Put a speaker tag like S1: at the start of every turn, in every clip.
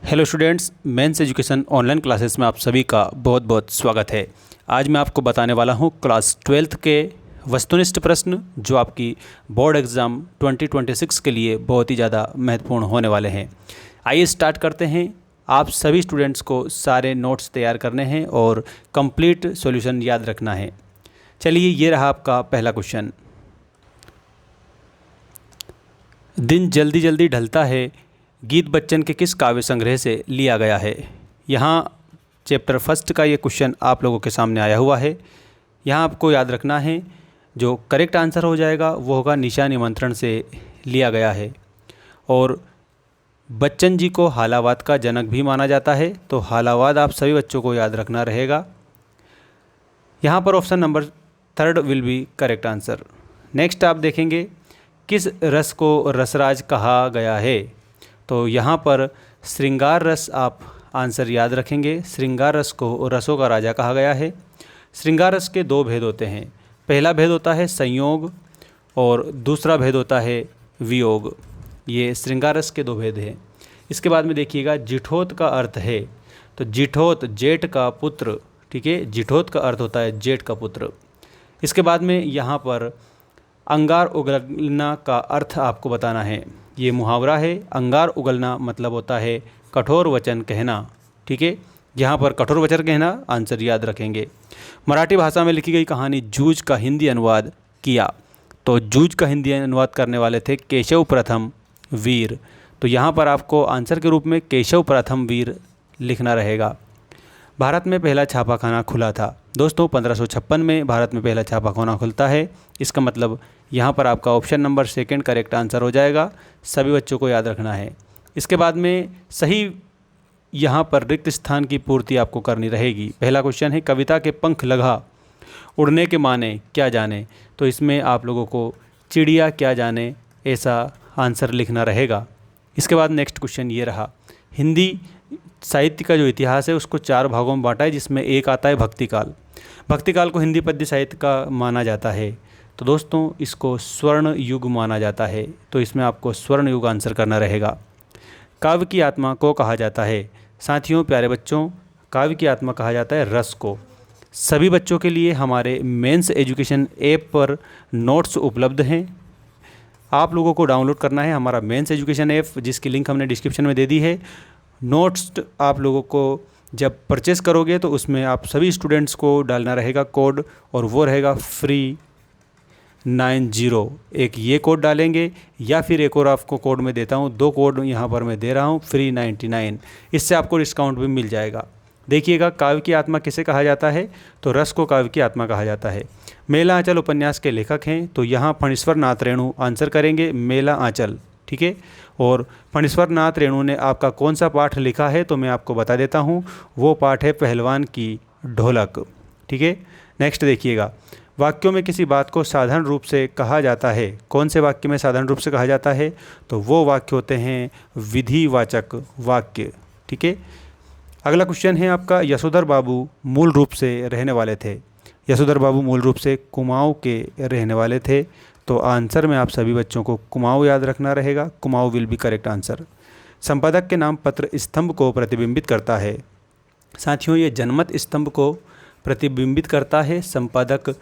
S1: Hello students, mains education online classes में आप सभी का बहुत बहुत स्वागत है। आज मैं आपको बताने वाला हूं क्लास 12th के वस्तुनिष्ठ प्रश्न जो आपकी बोर्ड एग्ज़ाम 2026 के लिए बहुत ही ज़्यादा महत्वपूर्ण होने वाले हैं। आइए स्टार्ट करते हैं। आप सभी स्टूडेंट्स को सारे नोट्स तैयार करने हैं और कंप्लीट सॉल्यूशन याद रखना है। चलिए, ये रहा आपका पहला क्वेश्चन। दिन जल्दी जल्दी ढलता है गीत बच्चन के किस काव्य संग्रह से लिया गया है। यहाँ चैप्टर फर्स्ट का ये क्वेश्चन आप लोगों के सामने आया हुआ है। यहाँ आपको याद रखना है, जो करेक्ट आंसर हो जाएगा वो होगा निशा निमंत्रण से लिया गया है। और बच्चन जी को हालावाद का जनक भी माना जाता है, तो हालावाद आप सभी बच्चों को याद रखना रहेगा। यहाँ पर option number 3 will be correct answer. Next आप देखेंगे, किस रस को रसराज कहा गया है। तो यहाँ पर श्रृंगार रस आप आंसर याद रखेंगे। श्रृंगार रस को रसों का राजा कहा गया है। श्रृंगार रस के 2 भेद होते हैं। पहला भेद होता है संयोग और दूसरा भेद होता है वियोग। ये श्रृंगार रस के 2 भेद हैं। इसके बाद में देखिएगा, जिठोत का अर्थ है, तो जिठोत जेठ का पुत्र, ठीक है, जिठोत का अर्थ होता है जेठ का पुत्र। इसके बाद में यहाँ पर अंगार उगलना का अर्थ आपको बताना है। ये मुहावरा है। अंगार उगलना मतलब होता है कठोर वचन कहना, ठीक है। यहाँ पर कठोर वचन कहना आंसर याद रखेंगे। मराठी भाषा में लिखी गई कहानी जूझ का हिंदी अनुवाद किया, तो जूझ का हिंदी अनुवाद करने वाले थे केशव प्रथम वीर। तो यहाँ पर आपको आंसर के रूप में केशव प्रथम वीर लिखना रहेगा। भारत में पहला छापाखाना खुला था। दोस्तों, 1556 में भारत में पहला छापाखाना खुलता है। इसका मतलब यहाँ पर आपका ऑप्शन नंबर 2 करेक्ट आंसर हो जाएगा। सभी बच्चों को याद रखना है। इसके बाद में सही यहाँ पर रिक्त स्थान की पूर्ति आपको करनी रहेगी। पहला क्वेश्चन है, कविता के पंख लगा उड़ने के माने क्या जाने। तो इसमें आप लोगों को चिड़िया क्या जाने ऐसा आंसर लिखना रहेगा। इसके बाद नेक्स्ट क्वेश्चन ये रहा, हिंदी साहित्य का जो इतिहास है उसको 4 भागों में बांटा है, जिसमें एक आता है भक्तिकाल। भक्तिकाल को हिंदी पद्य साहित्य का माना जाता है। तो दोस्तों, इसको स्वर्ण युग माना जाता है, तो इसमें आपको स्वर्ण युग आंसर करना रहेगा। काव्य की आत्मा को कहा जाता है। साथियों, प्यारे बच्चों, काव्य की आत्मा कहा जाता है रस को। सभी बच्चों के लिए हमारे मेंस एजुकेशन ऐप पर नोट्स उपलब्ध हैं। आप लोगों को डाउनलोड करना है हमारा मेंस एजुकेशन ऐप, जिसकी लिंक हमने डिस्क्रिप्शन में दे दी है। नोट्स आप लोगों को जब परचेस करोगे तो उसमें आप सभी स्टूडेंट्स को डालना रहेगा कोड, और वो रहेगा फ्री 90। एक ये कोड डालेंगे, या फिर एक और आपको कोड में देता हूँ, 2 कोड यहाँ पर मैं दे रहा हूँ, फ्री 99। इससे आपको डिस्काउंट भी मिल जाएगा। देखिएगा, काव्य की आत्मा किसे कहा जाता है, तो रस को काव्य की आत्मा कहा जाता है। मेला आंचल उपन्यास के लेखक हैं, तो यहाँ फणीश्वर नाथ रेणु आंसर करेंगे, मेला आंचल, ठीक है। और फणीश्वर नाथ रेणु ने आपका कौन सा पाठ लिखा है, तो मैं आपको बता देता हूँ, वो पाठ है पहलवान की ढोलक, ठीक है। नेक्स्ट देखिएगा, वाक्यों में किसी बात को साधारण रूप से कहा जाता है। कौन से वाक्य में साधारण रूप से कहा जाता है, तो वो वाक्य होते हैं विधिवाचक वाक्य, ठीक है। अगला क्वेश्चन है आपका, यशोधर बाबू मूल रूप से रहने वाले थे। यशोधर बाबू मूल रूप से कुमाऊं के रहने वाले थे, तो आंसर में आप सभी बच्चों को कुमाऊं याद रखना रहेगा। Kumaon will be correct answer. संपादक के नाम पत्र स्तंभ को प्रतिबिंबित करता है। साथियों, ये जनमत स्तंभ को प्रतिबिंबित करता है, संपादक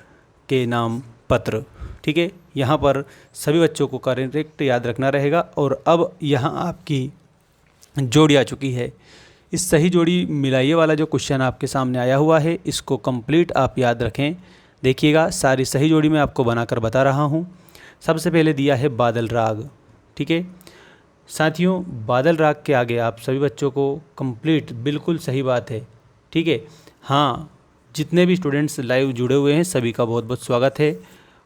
S1: के नाम पत्र, ठीक है। यहाँ पर सभी बच्चों को करेक्ट याद रखना रहेगा। और अब यहाँ आपकी जोड़ी आ चुकी है। इस सही जोड़ी मिलाइए वाला जो क्वेश्चन आपके सामने आया हुआ है, इसको कंप्लीट आप याद रखें। देखिएगा, सारी सही जोड़ी मैं आपको बनाकर बता रहा हूँ। सबसे पहले दिया है बादल राग, ठीक है। साथियों, बादल राग के आगे आप सभी बच्चों को कंप्लीट बिल्कुल सही बात है, ठीक है। हाँ, जितने भी स्टूडेंट्स लाइव जुड़े हुए हैं सभी का बहुत बहुत स्वागत है।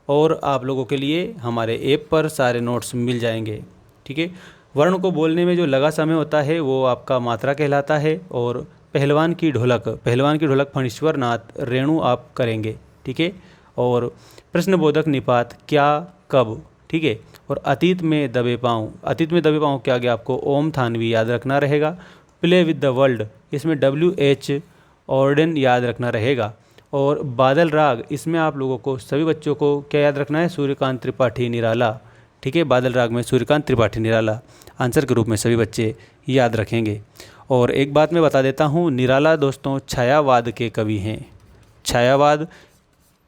S1: और आप लोगों के लिए हमारे ऐप पर सारे नोट्स मिल जाएंगे, ठीक है। वर्ण को बोलने में जो लगा समय होता है वो आपका मात्रा कहलाता है। और पहलवान की ढोलक फणीश्वर नाथ रेणु आप करेंगे, ठीक है। और प्रश्नबोधक निपात क्या कब, ठीक है। और अतीत में दबे पाँव के आगे आपको ओम थानवी याद रखना रहेगा। प्ले विद द वर्ल्ड, इसमें WH ऑर्डन याद रखना रहेगा। और बादल राग, इसमें आप लोगों को सभी बच्चों को क्या याद रखना है, सूर्यकांत त्रिपाठी निराला, ठीक है। बादल राग में सूर्यकांत त्रिपाठी निराला आंसर के रूप में सभी बच्चे याद रखेंगे। और एक बात मैं बता देता हूँ, निराला दोस्तों छायावाद के कवि हैं। छायावाद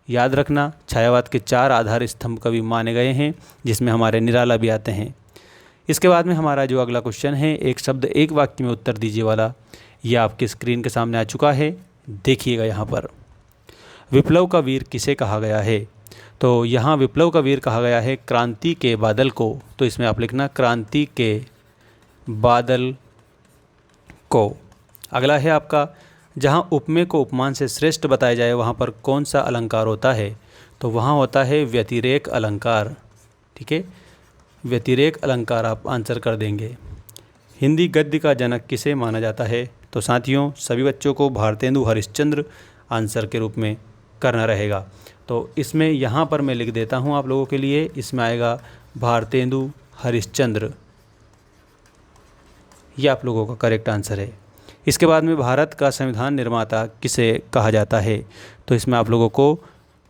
S1: याद रखना, छायावाद के 4 आधार स्तंभ कवि माने गए हैं, जिसमें हमारे निराला भी आते हैं। इसके बाद में हमारा जो अगला क्वेश्चन है, एक शब्द एक वाक्य में उत्तर दीजिए वाला, ये आपके स्क्रीन के सामने आ चुका है। देखिएगा यहाँ पर, विप्लव का वीर किसे कहा गया है? तो यहाँ विप्लव का वीर कहा गया है क्रांति के बादल को। तो इसमें आप लिखना क्रांति के बादल को। अगला है आपका, जहाँ उपमेय को उपमान से श्रेष्ठ बताया जाए वहाँ पर कौन सा अलंकार होता है? तो वहाँ होता है व्यतिरेक अलंकार। ठीक है, व्यतिरेक अलंकार आप आंसर कर देंगे। हिंदी गद्य का जनक किसे माना जाता है? तो साथियों सभी बच्चों को भारतेंदु हरिश्चंद्र आंसर के रूप में करना रहेगा। तो इसमें यहाँ पर मैं लिख देता हूँ आप लोगों के लिए, इसमें आएगा भारतेंदु हरिश्चंद्र, ये आप लोगों का करेक्ट आंसर है। इसके बाद में भारत का संविधान निर्माता किसे कहा जाता है? तो इसमें आप लोगों को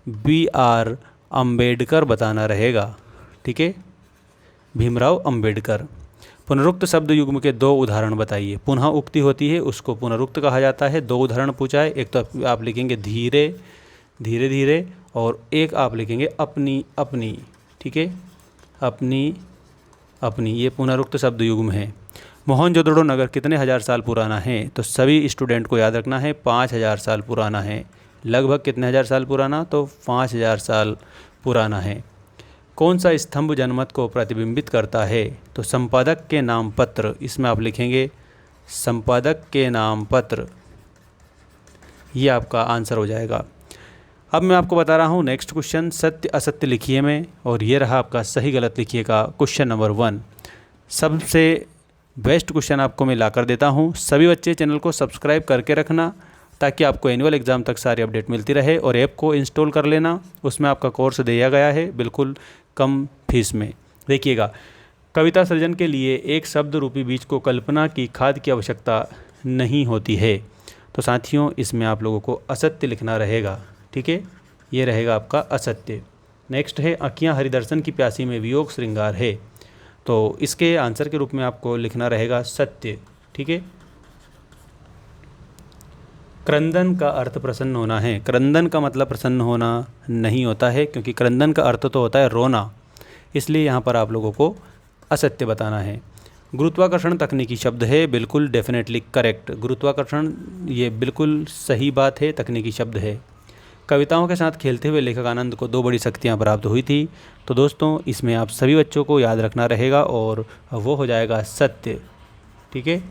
S1: BR अम्बेडकर बताना रहेगा। ठीक है, भीमराव अम्बेडकर। पुनरुक्त शब्द युग्म के 2 उदाहरण बताइए। पुनः उक्ति होती है, उसको पुनरुक्त कहा जाता है। 2 उदाहरण पूछा है, एक तो आप लिखेंगे धीरे धीरे धीरे, और एक आप लिखेंगे अपनी अपनी। ठीक है, अपनी अपनी, ये पुनरुक्त शब्द युग्म है। मोहनजोदड़ो नगर कितने हज़ार साल पुराना है? तो सभी स्टूडेंट को याद रखना है 5000 साल पुराना है। लगभग कितने हज़ार साल पुराना? तो 5000 साल पुराना है। कौन सा स्तंभ जनमत को प्रतिबिंबित करता है? तो संपादक के नाम पत्र, इसमें आप लिखेंगे संपादक के नाम पत्र, ये आपका आंसर हो जाएगा। अब मैं आपको बता रहा हूँ नेक्स्ट क्वेश्चन, सत्य असत्य लिखिए में, और ये रहा आपका सही गलत लिखिए का क्वेश्चन नंबर 1। सबसे बेस्ट क्वेश्चन आपको मैं ला कर देता हूँ। सभी बच्चे चैनल को सब्सक्राइब करके रखना, ताकि आपको एनुअल एग्ज़ाम तक सारी अपडेट मिलती रहे, और ऐप को इंस्टॉल कर लेना, उसमें आपका कोर्स दिया गया है बिल्कुल कम फीस में। देखिएगा, कविता सृजन के लिए एक शब्द रूपी बीज को कल्पना की खाद की आवश्यकता नहीं होती है। तो साथियों इसमें आप लोगों को असत्य लिखना रहेगा। ठीक है, ये रहेगा आपका असत्य। नेक्स्ट है, अखियाँ हरिदर्शन की प्यासी में वियोग श्रृंगार है। तो इसके आंसर के रूप में आपको लिखना रहेगा सत्य। ठीक है, क्रंदन का अर्थ प्रसन्न होना है। क्रंदन का मतलब प्रसन्न होना नहीं होता है, क्योंकि क्रंदन का अर्थ तो होता है रोना, इसलिए यहाँ पर आप लोगों को असत्य बताना है। गुरुत्वाकर्षण तकनीकी शब्द है, बिल्कुल डेफिनेटली करेक्ट। गुरुत्वाकर्षण ये बिल्कुल सही बात है, तकनीकी शब्द है। कविताओं के साथ खेलते हुए लेखक आनंद को 2 बड़ी शक्तियाँ प्राप्त हुई थी। तो दोस्तों इसमें आप सभी बच्चों को याद रखना रहेगा, और वो हो जाएगा सत्य। ठीक है,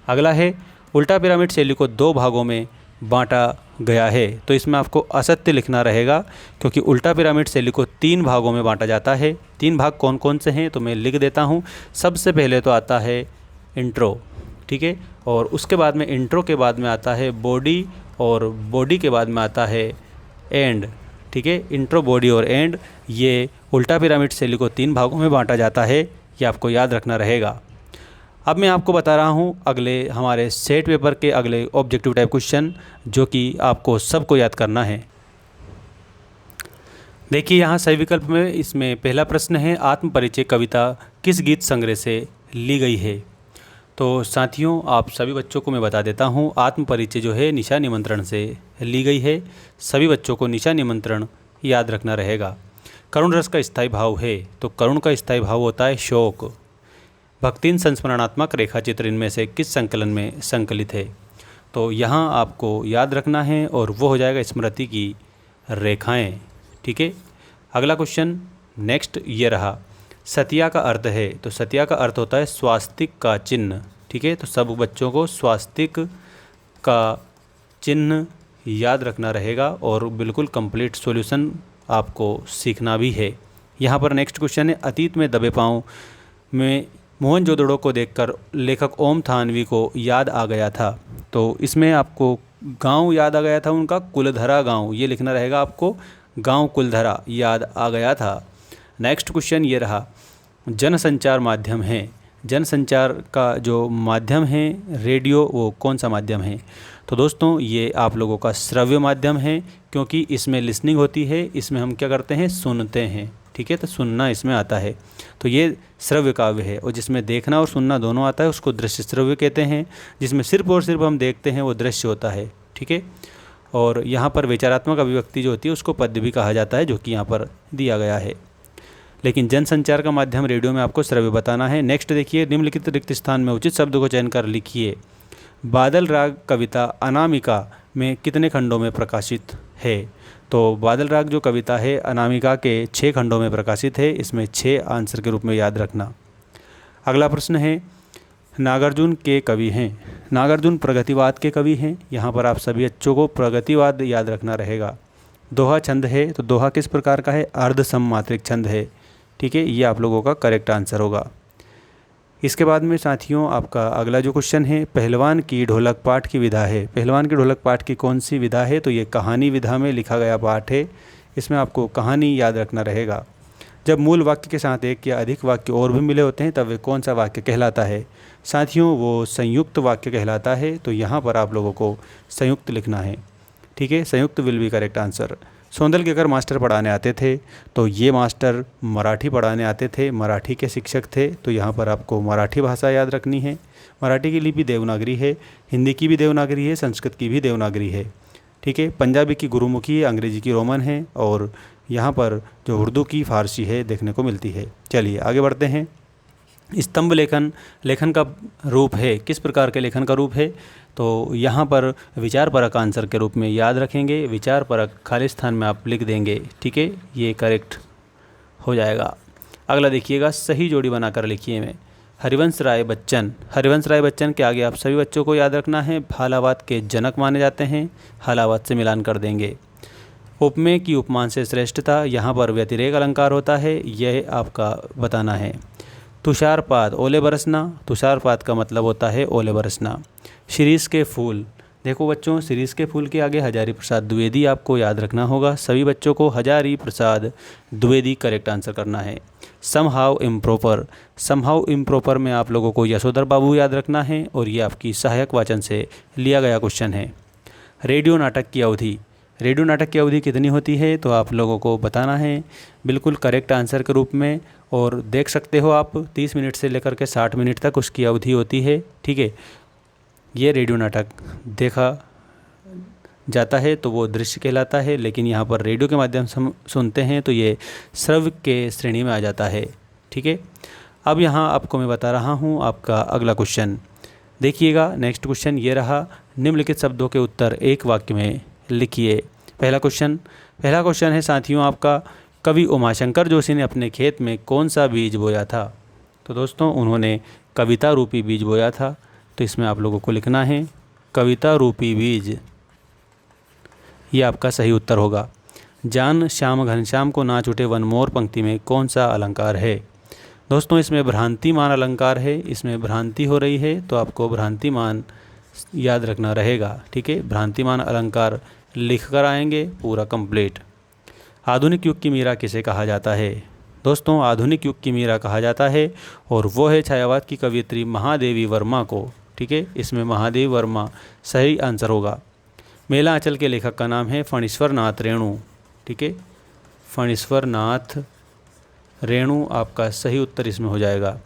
S1: अगला है, उल्टा पिरामिड शैली को 2 भागों में बांटा गया है। तो इसमें आपको असत्य लिखना रहेगा, क्योंकि उल्टा पिरामिड शैली को 3 भागों में बांटा जाता है। 3 भाग कौन कौन से हैं? तो मैं लिख देता हूँ। सबसे पहले तो आता है इंट्रो। ठीक है, और उसके बाद में इंट्रो के बाद में आता है बॉडी, और बॉडी के बाद में आता है एंड। ठीक है, इंट्रो, बॉडी और एंड, ये उल्टा पिरामिड शैली को 3 भागों में बांटा जाता है, ये आपको याद रखना रहेगा। अब मैं आपको बता रहा हूँ अगले हमारे सेट पेपर के अगले ऑब्जेक्टिव टाइप क्वेश्चन, जो कि आपको सबको याद करना है। देखिए यहाँ सही विकल्प में इसमें पहला प्रश्न है, आत्मपरिचय कविता किस गीत संग्रह से ली गई है? तो साथियों आप सभी बच्चों को मैं बता देता हूँ, आत्मपरिचय जो है निशा निमंत्रण से ली गई है। सभी बच्चों को निशा निमंत्रण याद रखना रहेगा। करुण रस का स्थायी भाव है, तो करुण का स्थायी भाव होता है शोक। भक्तिन संस्मरणात्मक रेखा चित्र इनमें से किस संकलन में संकलित है? तो यहाँ आपको याद रखना है, और वो हो जाएगा स्मृति की रेखाएं। ठीक है, अगला क्वेश्चन नेक्स्ट ये रहा, सतिया का अर्थ है। तो सतिया का अर्थ होता है स्वास्तिक का चिन्ह। ठीक है, तो सब बच्चों को स्वास्तिक का चिन्ह याद रखना रहेगा, और बिल्कुल कंप्लीट सॉल्यूशन आपको सीखना भी है। यहाँ पर नेक्स्ट क्वेश्चन है, अतीत में दबे पाँव में मोहनजोदड़ो को देखकर लेखक ओम थानवी को याद आ गया था। तो इसमें आपको गांव याद आ गया था उनका, कुलधरा गांव, ये लिखना रहेगा आपको, गांव कुलधरा याद आ गया था। नेक्स्ट क्वेश्चन ये रहा, जनसंचार माध्यम है। जनसंचार का जो माध्यम है रेडियो, वो कौन सा माध्यम है? तो दोस्तों ये आप लोगों का श्रव्य माध्यम है, क्योंकि इसमें लिसनिंग होती है, इसमें हम क्या करते हैं, सुनते हैं। ठीक है, तो सुनना इसमें आता है। तो ये श्रव्य काव्य है, और जिसमें देखना और सुनना दोनों आता है उसको दृश्य श्रव्य कहते हैं। जिसमें सिर्फ और सिर्फ हम देखते हैं वो दृश्य होता है, ठीक है। और यहाँ पर विचारात्मक अभिव्यक्ति जो होती है उसको पद्य भी कहा जाता है, जो कि यहाँ पर दिया गया है। लेकिन जनसंचार का माध्यम रेडियो में आपको श्रव्य बताना है। नेक्स्ट देखिए, निम्नलिखित रिक्त स्थान में उचित शब्द को चयन कर लिखिए। बादल राग कविता अनामिका में कितने खंडों में प्रकाशित है? तो बादल राग जो कविता है अनामिका के 6 खंडों में प्रकाशित है। इसमें 6 आंसर के रूप में याद रखना। अगला प्रश्न है, नागार्जुन के कवि हैं। नागार्जुन प्रगतिवाद के कवि हैं। यहाँ पर आप सभी बच्चों को प्रगतिवाद याद रखना रहेगा। दोहा छंद है, तो दोहा किस प्रकार का है? अर्ध सममात्रिक छंद है, ठीक है। ये आप लोगों का करेक्ट आंसर होगा। इसके बाद में साथियों आपका अगला जो क्वेश्चन है, पहलवान की ढोलक पाठ की विधा है। पहलवान की ढोलक पाठ की कौन सी विधा है? तो ये कहानी विधा में लिखा गया पाठ है। इसमें आपको कहानी याद रखना रहेगा। जब मूल वाक्य के साथ एक या अधिक वाक्य और भी मिले होते हैं तब वे कौन सा वाक्य कहलाता है? साथियों वो संयुक्त वाक्य कहलाता है। तो यहाँ पर आप लोगों को संयुक्त लिखना है, ठीक है। संयुक्त विल बी करेक्ट आंसर। सौंदल के अगर मास्टर पढ़ाने आते थे तो ये मास्टर मराठी पढ़ाने आते थे, मराठी के शिक्षक थे। तो यहाँ पर आपको मराठी भाषा याद रखनी है। मराठी की लिपि देवनागरी है, हिंदी की भी देवनागरी है, संस्कृत की भी देवनागरी है, ठीक है। पंजाबी की गुरुमुखी है, अंग्रेजी की रोमन है, और यहाँ पर जो उर्दू की फारसी है देखने को मिलती है। चलिए आगे बढ़ते हैं। स्तंभ लेखन लेखन का रूप है, किस प्रकार के लेखन का रूप है? तो यहाँ पर विचार परक आंसर के रूप में याद रखेंगे। विचार परक खाली स्थान में आप लिख देंगे, ठीक है, ये करेक्ट हो जाएगा। अगला देखिएगा, सही जोड़ी बनाकर लिखिए में। हरिवंश राय बच्चन, हरिवंश राय बच्चन के आगे आप सभी बच्चों को याद रखना है, हालावाद के जनक माने जाते हैं। हालावाद से मिलान कर देंगे। उपमेय की उपमान से श्रेष्ठता, यहाँ पर व्यतिरेक अलंकार होता है, यह आपका बताना है। तुषारपात ओले बरसना, तुषारपात का मतलब होता है ओले बरसना। शिरीष के फूल, देखो बच्चों शिरीष के फूल के आगे हजारी प्रसाद द्विवेदी आपको याद रखना होगा। सभी बच्चों को हजारी प्रसाद द्विवेदी करेक्ट आंसर करना है। समहाउ इम्प्रॉपर, समहाउ इम्प्रॉपर में आप लोगों को यशोधर बाबू याद रखना है, और ये आपकी सहायक वाचन से लिया गया क्वेश्चन है। रेडियो नाटक की अवधि, रेडियो नाटक की अवधि कितनी होती है? तो आप लोगों को बताना है बिल्कुल करेक्ट आंसर के रूप में। और देख सकते हो आप 30 मिनट से लेकर के 60 मिनट तक उसकी अवधि होती है, ठीक है। ये रेडियो नाटक देखा जाता है तो वो दृश्य कहलाता है, लेकिन यहाँ पर रेडियो के माध्यम से हम सुनते हैं तो ये श्रव्य के श्रेणी में आ जाता है, ठीक है। अब यहाँ आपको मैं बता रहा हूँ आपका अगला क्वेश्चन देखिएगा। नेक्स्ट क्वेश्चन ये रहा, निम्नलिखित शब्दों के उत्तर एक वाक्य में लिखिए। पहला क्वेश्चन है साथियों आपका, कवि उमाशंकर जोशी ने अपने खेत में कौन सा बीज बोया था? तो दोस्तों उन्होंने कविता रूपी बीज बोया था। तो इसमें आप लोगों को लिखना है कविता रूपी बीज, ये आपका सही उत्तर होगा। जान श्याम घनश्याम को नाच उठे वन मोर पंक्ति में कौन सा अलंकार है? दोस्तों इसमें भ्रांतिमान अलंकार है, इसमें भ्रांति हो रही है तो आपको भ्रांतिमान याद रखना रहेगा, ठीक है। भ्रांतिमान अलंकार लिख कर आएंगे पूरा कंप्लीट। आधुनिक युग की मीरा किसे कहा जाता है? दोस्तों आधुनिक युग की मीरा कहा जाता है, और वो है छायावाद की कवियत्री महादेवी वर्मा को, ठीक है। इसमें महादेवी वर्मा सही आंसर होगा। मेला आंचल के लेखक का नाम है फणीश्वर नाथ रेणु, ठीक है। फणीश्वर नाथ रेणु आपका सही उत्तर इसमें हो जाएगा।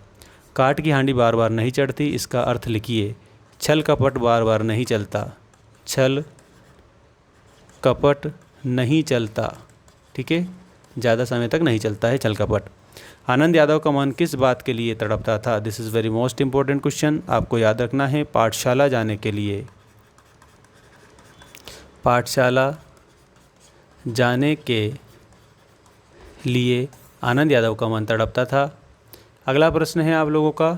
S1: काठ की हांडी बार बार नहीं चढ़ती, इसका अर्थ लिखिए। छल कपट बार बार नहीं चलता, छल कपट नहीं चलता, ठीक है, ज़्यादा समय तक नहीं चलता है छल कपट। आनंद यादव का मन किस बात के लिए तड़पता था? This is very most important question, आपको याद रखना है पाठशाला जाने के लिए, पाठशाला जाने के लिए आनंद यादव का मन तड़पता था। अगला प्रश्न है आप लोगों का,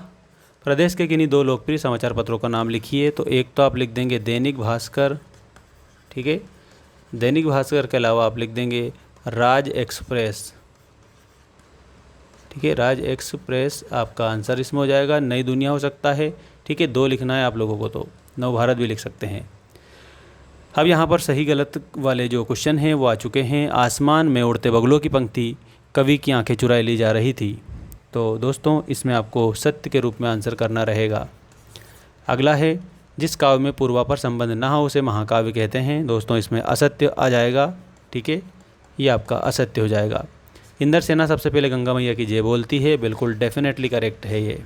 S1: प्रदेश के किन्हीं 2 लोकप्रिय समाचार पत्रों का नाम लिखिए। तो एक तो आप लिख देंगे दैनिक भास्कर, ठीक है। दैनिक भास्कर के अलावा आप लिख देंगे राज एक्सप्रेस, ठीक है। राज एक्सप्रेस आपका आंसर इसमें हो जाएगा। नई दुनिया हो सकता है, ठीक है, 2 लिखना है आप लोगों को, तो नव भारत भी लिख सकते हैं। अब यहाँ पर सही गलत वाले जो क्वेश्चन हैं वो आ चुके हैं। आसमान में उड़ते बगलों की पंक्ति कवि की आंखें चुराए ली जा रही थी। तो दोस्तों इसमें आपको सत्य के रूप में आंसर करना रहेगा। अगला है, जिस काव्य में पूर्वापर संबंध ना हो उसे महाकाव्य कहते हैं। दोस्तों इसमें असत्य आ जाएगा, ठीक है, ये आपका असत्य हो जाएगा। इंद्र सेना सबसे पहले गंगा मैया की जय बोलती है, बिल्कुल डेफिनेटली करेक्ट है ये।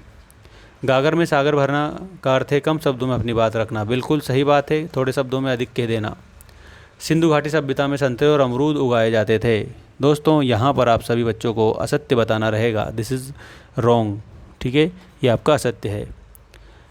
S1: गागर में सागर भरना का अर्थ है कम शब्दों में अपनी बात रखना, बिल्कुल सही बात है, थोड़े शब्दों में अधिक कह देना। सिंधु घाटी सभ्यता में संतरे और अमरूद उगाए जाते थे। दोस्तों यहाँ पर आप सभी बच्चों को असत्य बताना रहेगा, दिस इज़ रॉन्ग, ठीक है, ये आपका असत्य है।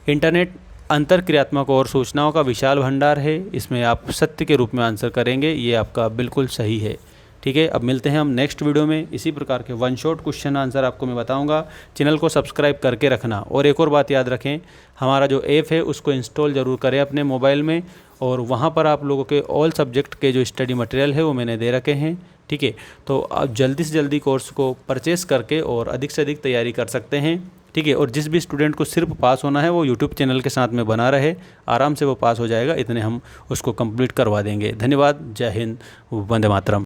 S1: इंटरनेट अंतरक्रियात्मक और सूचनाओं का विशाल भंडार है, इसमें आप सत्य के रूप में आंसर करेंगे, ये आपका बिल्कुल सही है, ठीक है। अब मिलते हैं हम नेक्स्ट वीडियो में, इसी प्रकार के वन शॉट क्वेश्चन आंसर आपको मैं बताऊंगा। चैनल को सब्सक्राइब करके रखना, और एक और बात याद रखें, हमारा जो ऐप है उसको इंस्टॉल ज़रूर करें अपने मोबाइल में, और वहाँ पर आप लोगों के ऑल सब्जेक्ट के जो स्टडी मटेरियल है वो मैंने दे रखे हैं, ठीक है। तो आप जल्दी से जल्दी कोर्स को परचेस करके और अधिक से अधिक तैयारी कर सकते हैं, ठीक है। और जिस भी स्टूडेंट को सिर्फ पास होना है वो यूट्यूब चैनल के साथ में बना रहे, आराम से वो पास हो जाएगा, इतने हम उसको कंप्लीट करवा देंगे। धन्यवाद, जय हिंद, वंदे मातरम।